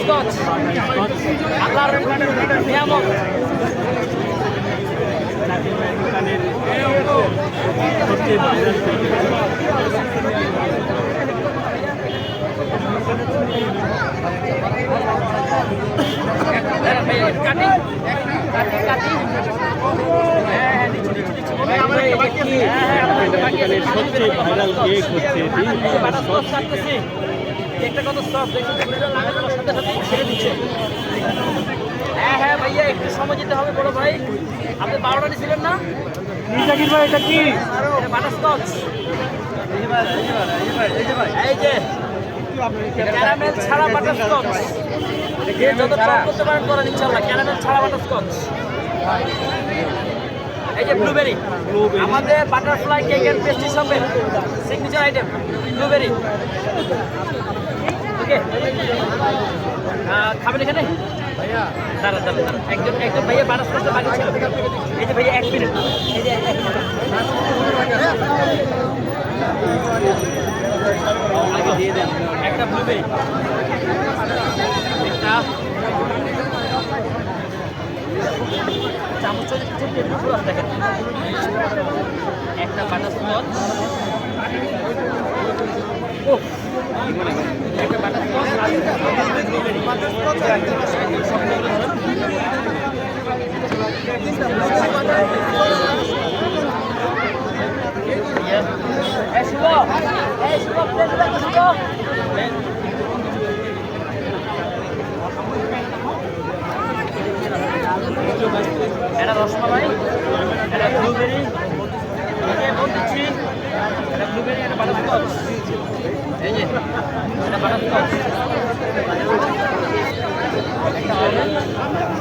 Butterscotch আল্লাহর নিয়ামত। সবচেয়ে ভাইরাল কেক হচ্ছে কেকটা কত সফট দেখুন, লাগানোর সাথে সাথে ছেড়ে দিচ্ছে। হ্যাঁ হ্যাঁ ভাইয়া, একটু সময় দিতে হবে বড় ভাই। আপনি 12টা নিয়েছিলেন না? জাকির ভাই এটা কি? বাটারস্কচ। এই যে ক্যারামেল ছাড়া বাটারস্কচ, যত ট্রাই করতে পারেন করেন ইনশাআল্লাহ। ক্যারামেল ছাড়া বাটারস্কচ। এই যে ব্লুবেরি, আমাদের বাটারফ্লাই কেক এন্ড পেস্ট্রি শপের সিগনেচার আইটেম ব্লুবেরি। ওকে, খাবেন এখানে? দাঁড়া দাঁড়া দাঁড়া, একজন ভাইয়া বাটারস্কচ বাকি ছিল। এই যে ভাইয়া 1 মিনিট, এই যে 1 মিনিট দিয়ে দেন। একটা ব্লুবেরি, একটা চামচ, দেখেন একটা বাটারস্কচ, একটা বাটারস্কচ আর ব্লুবেরি। এটা রসমালাই, এটা ব্লুবেরি, দিচ্ছি এটা ব্লুবেরি, এটা বাটারস্কচ। এই যে এটা বাটারস্কচ, একটা